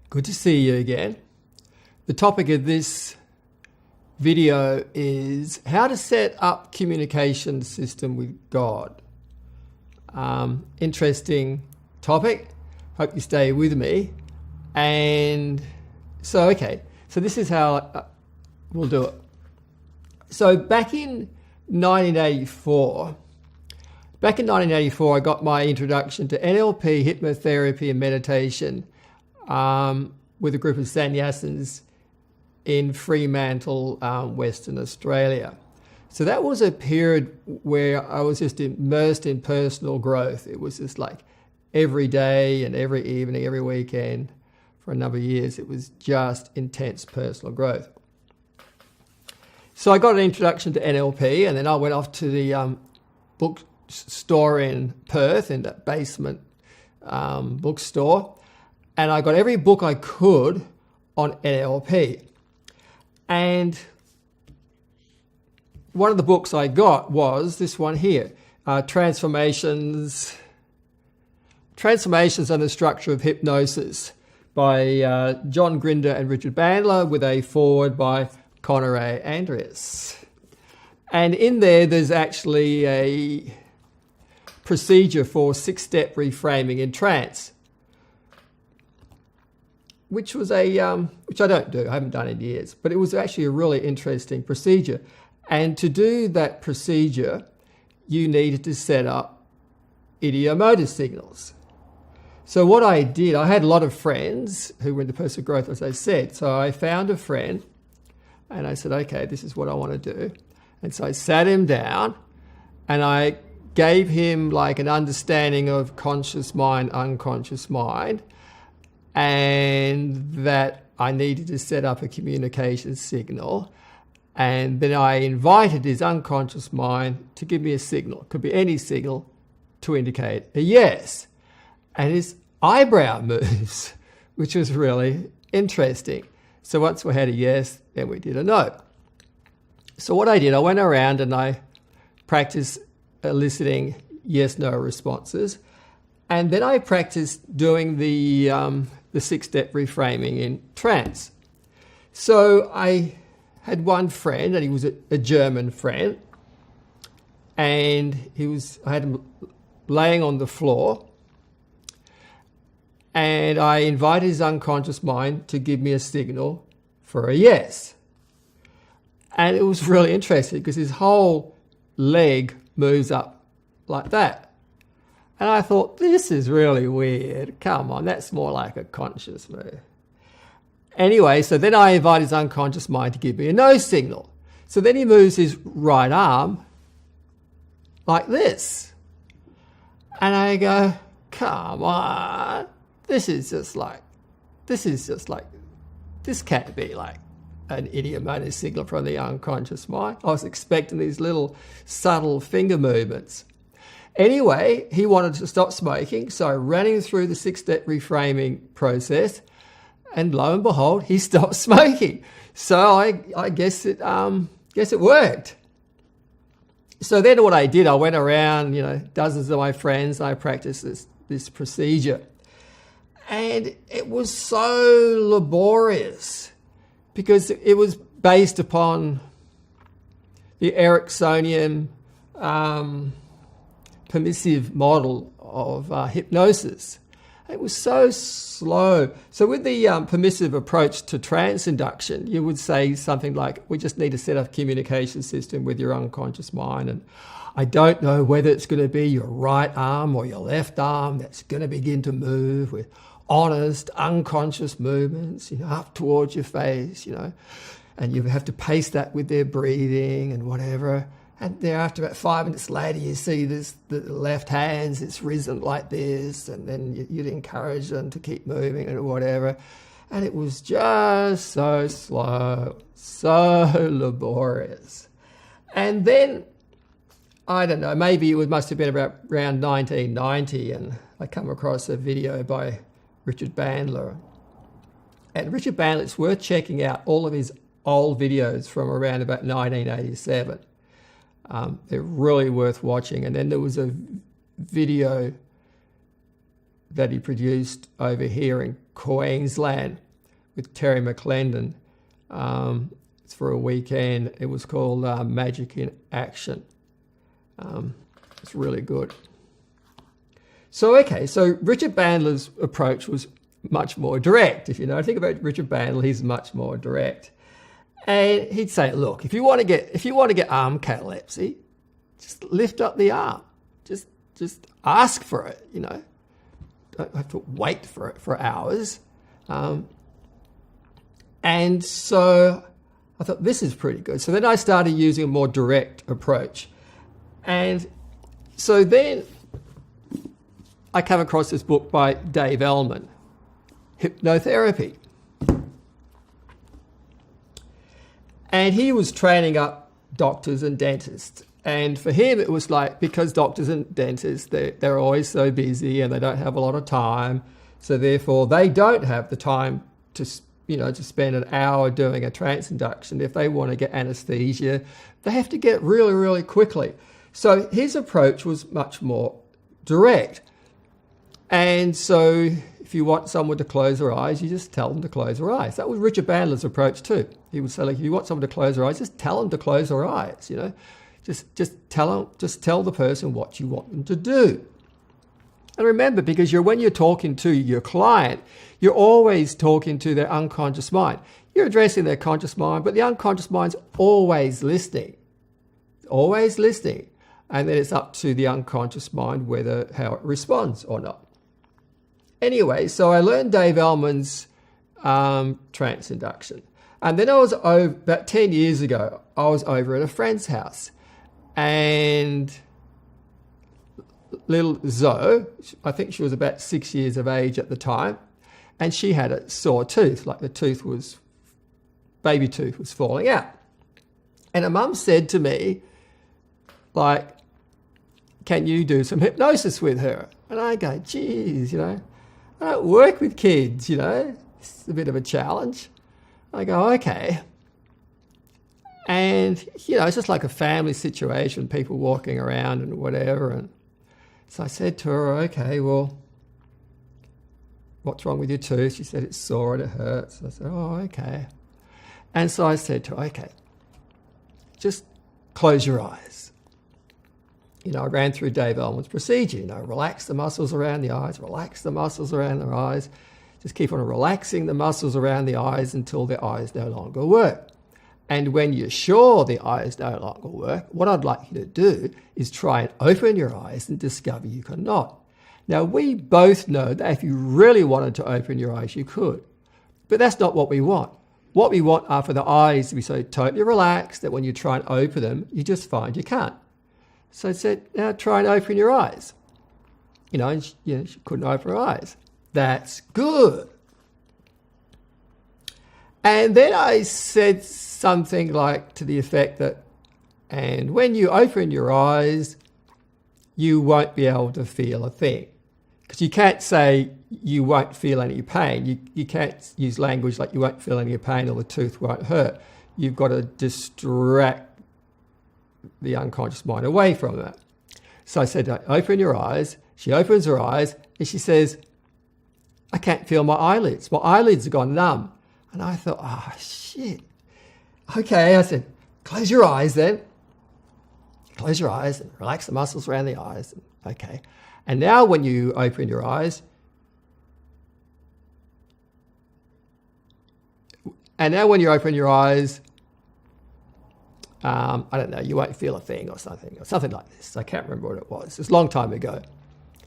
Good to see you again. The topic of this video is how to set up communication system with God. Interesting topic. Hope you stay with me. And so this is how we'll do it. So back in 1984, I got my introduction to NLP, hypnotherapy and meditation with a group of sannyasins in Fremantle, Western Australia. So that was a period where I was just immersed in personal growth. It was just like every day and every evening, every weekend for a number of years. It was just intense personal growth. So I got an introduction to NLP, and then I went off to the bookstore in Perth, in that basement bookstore, and I got every book I could on NLP. And one of the books I got was this one here, Tranceformations and the Structure of Hypnosis by John Grinder and Richard Bandler, with a foreword by Andreas. And in there's actually a procedure for 6-step reframing in trance, which was which I don't do, I haven't done in years, but it was actually a really interesting procedure. And to do that procedure, you needed to set up Ideomotor Signals. So what I did, I had a lot of friends who were into personal growth, as I said. So I found a friend and I said, okay, this is what I want to do. And so I sat him down and I gave him like an understanding of conscious mind, unconscious mind, and that I needed to set up a communication signal. And then I invited his unconscious mind to give me a signal. It could be any signal to indicate a yes. And his eyebrow moves, which was really interesting. So once we had a yes, then we did a no. So what I did, I went around and I practiced eliciting yes-no responses. And then I practiced doing the 6-step reframing in trance. So I had one friend, and he was a German friend, and I had him laying on the floor, and I invited his unconscious mind to give me a signal for a yes. And it was really interesting because his whole leg moves up like that. And I thought, this is really weird. Come on, that's more like a conscious move. Anyway, so then I invite his unconscious mind to give me a no signal. So then he moves his right arm like this. And I go, come on, this can't be like an idiomotor signal from the unconscious mind. I was expecting these little subtle finger movements. Anyway, he wanted to stop smoking, so I ran him through the 6-step reframing process, and lo and behold, he stopped smoking. So I guess it worked. So then what I did, I went around, dozens of my friends, and I practiced this procedure. And it was so laborious because it was based upon the Ericksonian permissive model of hypnosis. It was so slow. So with the permissive approach to trance induction, you would say something like, we just need to set up a communication system with your unconscious mind. And I don't know whether it's going to be your right arm or your left arm that's going to begin to move with honest, unconscious movements, up towards your face, and you have to pace that with their breathing and whatever. And thereafter, about 5 minutes later, you see the left hands, it's risen like this, and then you'd encourage them to keep moving and whatever. And it was just so slow, so laborious. And then, I don't know, maybe it must have been around 1990, and I come across a video by Richard Bandler. And Richard Bandler, it's worth checking out all of his old videos from around about 1987. They're really worth watching. And then there was a video that he produced over here in Queensland with Terry McClendon. It's for a weekend. It was called Magic in Action. It's really good. So Richard Bandler's approach was much more direct. If you know, think about Richard Bandler, he's much more direct. And he'd say, look, if you want to get arm catalepsy, just lift up the arm. Just ask for it, you know. Don't have to wait for it for hours. And so I thought, this is pretty good. So then I started using a more direct approach. And so then I came across this book by Dave Elman, Hypnotherapy. And he was training up doctors and dentists. And for him, it was like, because doctors and dentists, they're always so busy and they don't have a lot of time. So therefore, they don't have the time to spend an hour doing a trance induction. If they want to get anesthesia, they have to get really, really quickly. So his approach was much more direct. And so if you want someone to close their eyes, you just tell them to close their eyes. That was Richard Bandler's approach too. He would say, like, if you want someone to close their eyes, just tell them to close their eyes, you know. Just tell the person what you want them to do. And remember, because when you're talking to your client, you're always talking to their unconscious mind. You're addressing their conscious mind, but the unconscious mind's always listening. Always listening. And then it's up to the unconscious mind how it responds or not. Anyway, so I learned Dave Elman's trance induction. And then about 10 years ago, I was over at a friend's house. And little Zoe, I think she was about 6 years of age at the time, and she had a sore tooth, like the baby tooth was falling out. And her mum said to me, like, can you do some hypnosis with her? And I go, geez, you know, I don't work with kids, you know, it's a bit of a challenge. I go, okay. And, you know, it's just like a family situation, people walking around and whatever. And so I said to her, okay, well, what's wrong with your tooth? She said, it's sore and it hurts. I said, oh, okay. And so I said to her, okay, just close your eyes. You know, I ran through Dave Elman's procedure, you know, relax the muscles around the eyes, relax the muscles around the eyes. Just keep on relaxing the muscles around the eyes until the eyes no longer work. And when you're sure the eyes no longer work, what I'd like you to do is try and open your eyes and discover you cannot. Now, we both know that if you really wanted to open your eyes, you could. But that's not what we want. What we want are for the eyes to be so totally relaxed that when you try and open them, you just find you can't. So I said, now try and open your eyes. You know, and she couldn't open her eyes. That's good. And then I said something like to the effect that, and when you open your eyes, you won't be able to feel a thing. Because you can't say you won't feel any pain. You can't use language like you won't feel any pain or the tooth won't hurt. You've got to distract the unconscious mind away from that. So I said, open your eyes. She opens her eyes and she says, I can't feel my eyelids. My eyelids have gone numb. And I thought, oh, shit. Okay, I said, close your eyes then. Close your eyes and relax the muscles around the eyes. Okay. And now when you open your eyes, I don't know, you won't feel a thing or something like this. I can't remember what it was. It's a long time ago.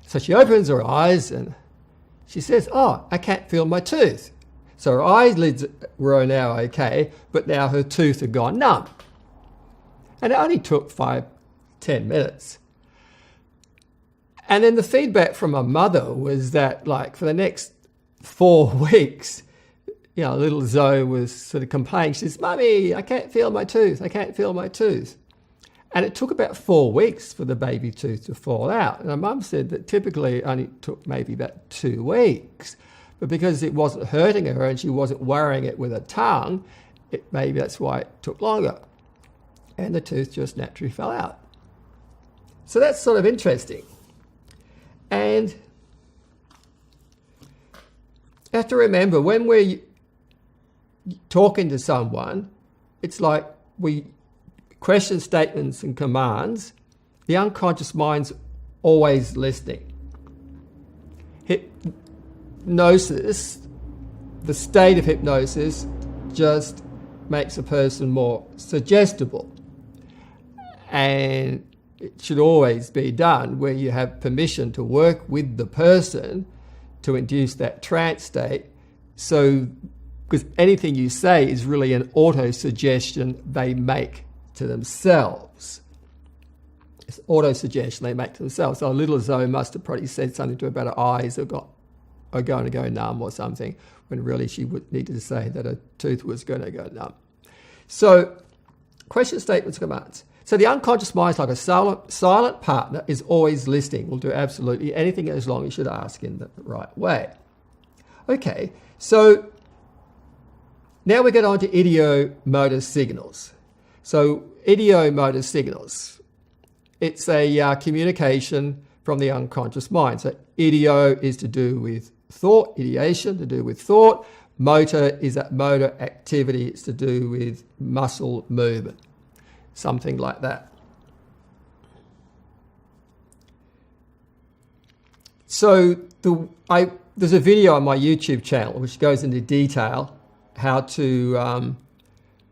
So she opens her eyes and she says, oh, I can't feel my tooth. So her eyelids were now okay, but now her tooth had gone numb. And it only took 5-10 minutes. And then the feedback from my mother was that, like, for the next 4 weeks, you know, little Zoe was sort of complaining. She says, Mummy, I can't feel my tooth. I can't feel my tooth. And it took about 4 weeks for the baby tooth to fall out. And her mum said that typically it only took maybe about 2 weeks. But because it wasn't hurting her and she wasn't worrying it with her tongue, maybe that's why it took longer. And the tooth just naturally fell out. So that's sort of interesting. And have to remember, when we're talking to someone, it's like we question statements and commands. The unconscious mind's always listening. Hypnosis, the state of hypnosis, just makes a person more suggestible. And it should always be done where you have permission to work with the person to induce that trance state. So, because anything you say is really an auto-suggestion they make to themselves. It's auto-suggestion they make to themselves. So a little Zoe must have probably said something to her about her eyes are going to go numb or something, when really she would need to say that her tooth was going to go numb. So, question statements, commands. So the unconscious mind is like a silent partner, is always listening, will do absolutely anything as long as you should ask in the right way. Okay, so now we get on to ideomotor signals. So ideomotor signals, it's a communication from the unconscious mind. So ideo is to do with thought, ideation to do with thought. Motor is that motor activity, it's to do with muscle movement, something like that. So there's a video on my YouTube channel which goes into detail how to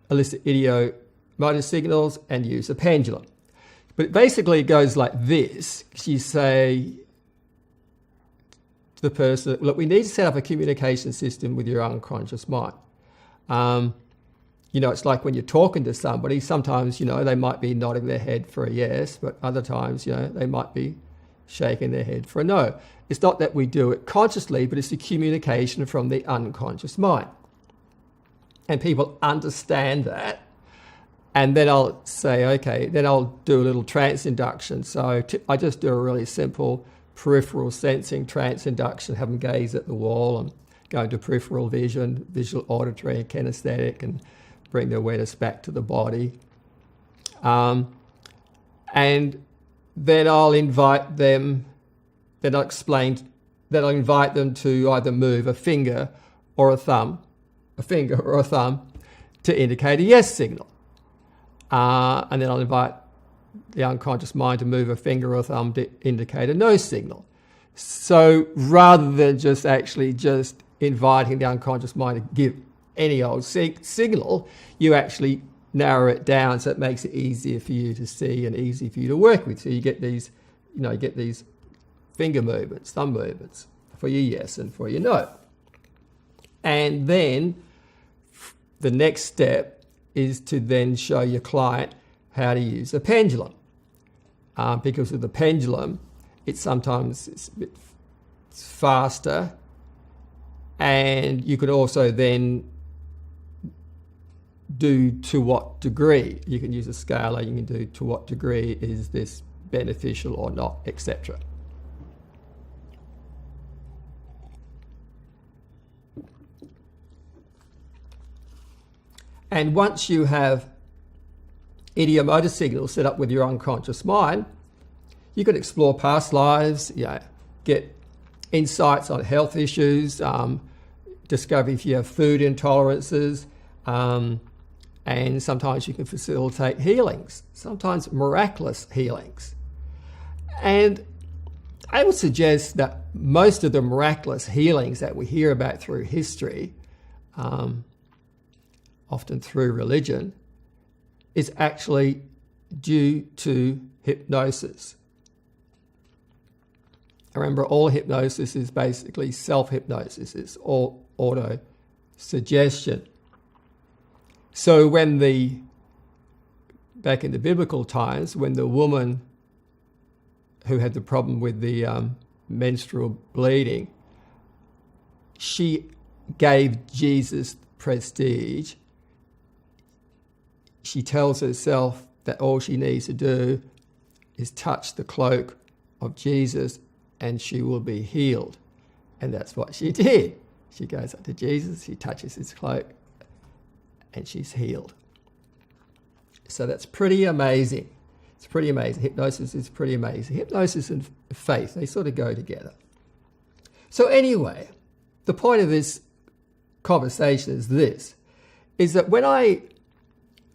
elicit ideomotor signals and use a pendulum. But basically it goes like this. You say to the person, look, we need to set up a communication system with your unconscious mind. It's like when you're talking to somebody, sometimes, they might be nodding their head for a yes, but other times, they might be shaking their head for a no. It's not that we do it consciously, but it's a communication from the unconscious mind. And people understand that. And then I'll say, okay, then I'll do a little trance induction. So I just do a really simple peripheral sensing trance induction, have them gaze at the wall and go into peripheral vision, visual, auditory, and kinesthetic, and bring the awareness back to the body. And then I'll invite them, then I'll invite them to either move a finger or a thumb to indicate a yes signal. And then I'll invite the unconscious mind to move a finger or a thumb to indicate a no signal. So rather than just inviting the unconscious mind to give any old signal, you actually narrow it down so it makes it easier for you to see and easy for you to work with. So you get these, finger movements, thumb movements for your yes and for your no. And then the next step is to then show your client how to use a pendulum. Because with the pendulum, it's a bit faster, and you could also then do to what degree. You can use a scalar, you can do to what degree is this beneficial or not, etc. And once you have ideomotor signals set up with your unconscious mind, you can explore past lives, get insights on health issues, discover if you have food intolerances, and sometimes you can facilitate healings, sometimes miraculous healings. And I would suggest that most of the miraculous healings that we hear about through history, often through religion, is actually due to hypnosis. Remember, all hypnosis is basically self-hypnosis. It's all auto-suggestion. So back in the biblical times, when the woman who had the problem with the menstrual bleeding, she gave Jesus prestige. She tells herself that all she needs to do is touch the cloak of Jesus and she will be healed. And that's what she did. She goes up to Jesus, she touches his cloak, and she's healed. So that's pretty amazing. It's pretty amazing. Hypnosis is pretty amazing. Hypnosis and faith, they sort of go together. So anyway, the point of this conversation is this, is that when I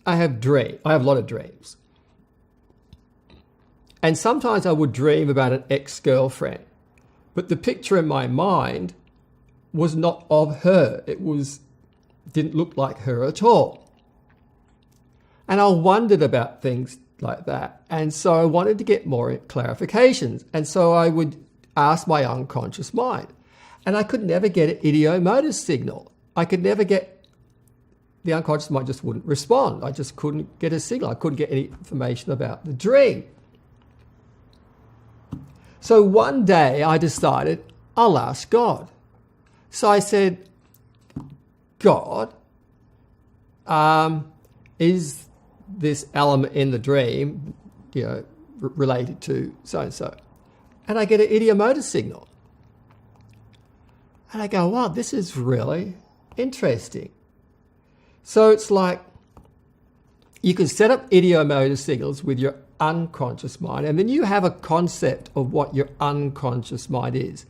have a lot of dreams. And sometimes I would dream about an ex-girlfriend, but the picture in my mind was not of her. Didn't look like her at all. And I wondered about things like that. And so I wanted to get more clarifications. And so I would ask my unconscious mind. And I could never get an ideomotor signal. I could never get, the unconscious mind just wouldn't respond. I just couldn't get a signal. I couldn't get any information about the dream. So one day I decided I'll ask God. So I said, God, is this element in the dream, related to so-and-so? And I get an ideomotor signal. And I go, wow, this is really interesting. So it's like you can set up ideomotor signals with your unconscious mind, and then you have a concept of what your unconscious mind is.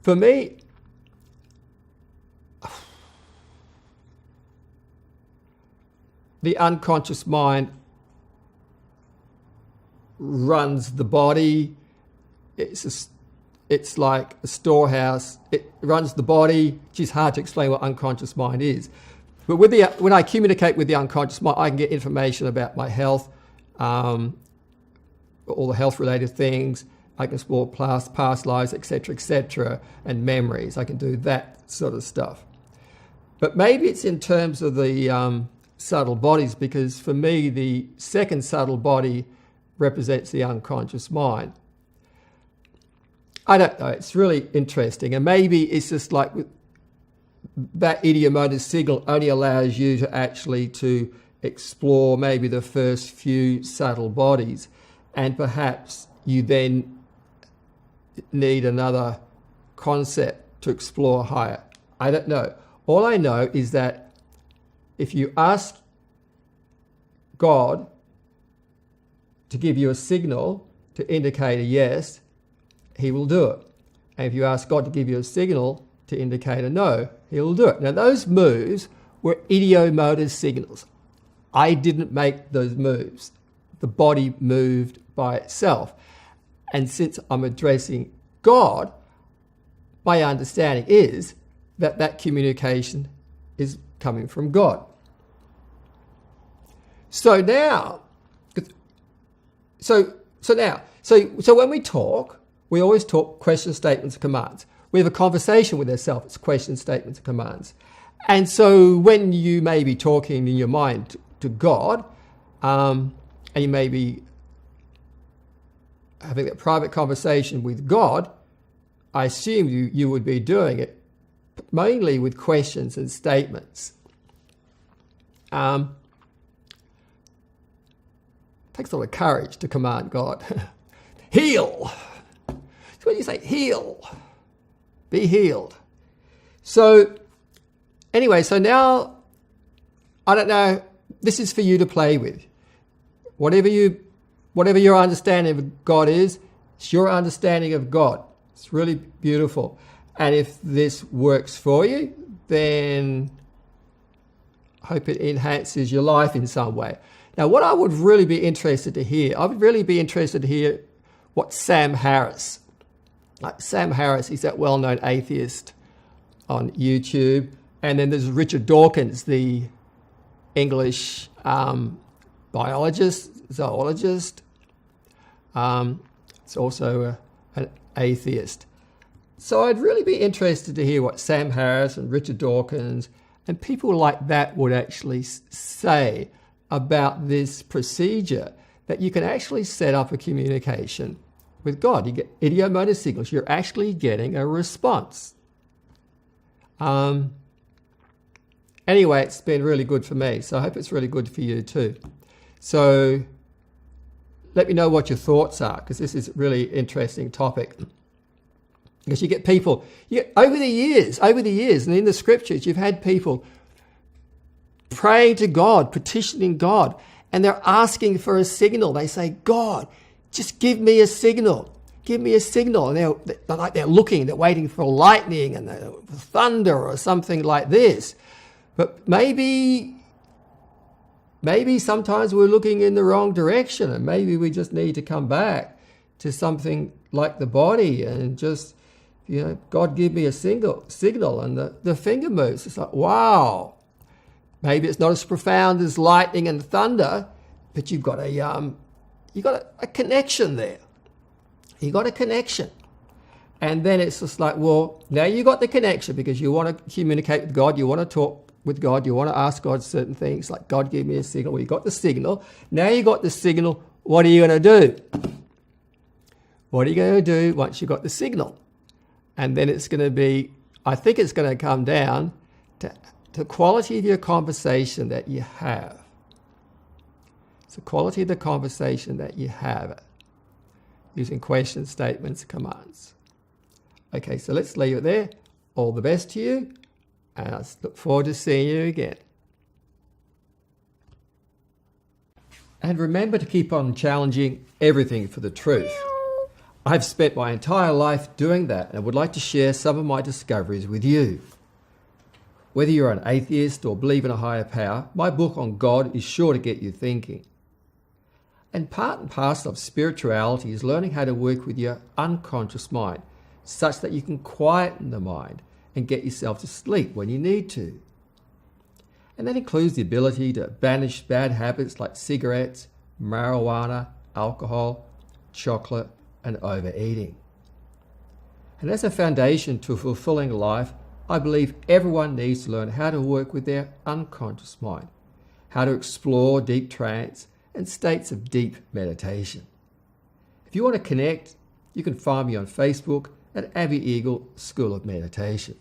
For me, the unconscious mind runs the body. It's like a storehouse. It runs the body. It's hard to explain what unconscious mind is. But when I communicate with the unconscious mind, I can get information about my health, all the health-related things. I can explore past lives, etc., and memories. I can do that sort of stuff. But maybe it's in terms of the subtle bodies, because for me, the second subtle body represents the unconscious mind. I don't know. It's really interesting. And maybe it's just like that ideomotor signal only allows you to actually to explore maybe the first few subtle bodies. And perhaps you then need another concept to explore higher. I don't know. All I know is that if you ask God to give you a signal to indicate a yes, he will do it. And if you ask God to give you a signal to indicate a no, he will do it. Now, those moves were ideomotor signals. I didn't make those moves. The body moved by itself. And since I'm addressing God, my understanding is that that communication is coming from God. So now, so when we talk, we always talk questions, statements, and commands. We have a conversation with ourselves. It's questions, statements, and commands. And so when you may be talking in your mind to God, and you may be having a private conversation with God, I assume you would be doing it mainly with questions and statements. It takes a lot of courage to command God. Heal. So when you say heal, be healed. So anyway, so now, I don't know, this is for you to play with. Whatever your understanding of God is, it's your understanding of God. It's really beautiful. And if this works for you, then I hope it enhances your life in some way. Now, what I would really be interested to hear, what Sam Harris, Sam Harris, he's that well-known atheist on YouTube. And then there's Richard Dawkins, the English biologist, zoologist. It's also an atheist. So I'd really be interested to hear what Sam Harris and Richard Dawkins and people like that would actually say about this procedure, that you can actually set up a communication with God. You get ideomotor signals. You're actually getting a response. Anyway, it's been really good for me, so I hope it's really good for you too. So let me know what your thoughts are, because this is a really interesting topic. Because you get people, over the years, and in the scriptures, you've had people praying to God, petitioning God, and they're asking for a signal. They say, God, just give me a signal. give me a signal. And they're looking, they're waiting for lightning and thunder or something like this. But maybe sometimes we're looking in the wrong direction, and maybe we just need to come back to something like the body and just, God give me a signal, and the finger moves. It's like, wow. Maybe it's not as profound as lightning and thunder, but you've got a connection there. You got a connection. And then it's just like, well, now you got the connection because you want to communicate with God, you want to talk with God, you want to ask God certain things, like, God give me a signal. Well, you got the signal. Now you got the signal, what are you going to do? What are you going to do once you got the signal? And then it's going to be, I think it's going to come down to the quality of your conversation that you have. It's the quality of the conversation that you have using questions, statements, commands. Okay, so let's leave it there. All the best to you, and I look forward to seeing you again. And remember to keep on challenging everything for the truth. I've spent my entire life doing that, and I would like to share some of my discoveries with you. Whether you're an atheist or believe in a higher power, my book on God is sure to get you thinking. And part and parcel of spirituality is learning how to work with your unconscious mind, such that you can quieten the mind and get yourself to sleep when you need to. And that includes the ability to banish bad habits like cigarettes, marijuana, alcohol, chocolate, and overeating. And as a foundation to a fulfilling life, I believe everyone needs to learn how to work with their unconscious mind, how to explore deep trance and states of deep meditation. If you want to connect, you can find me on Facebook at Abbey Eagle School of Meditation.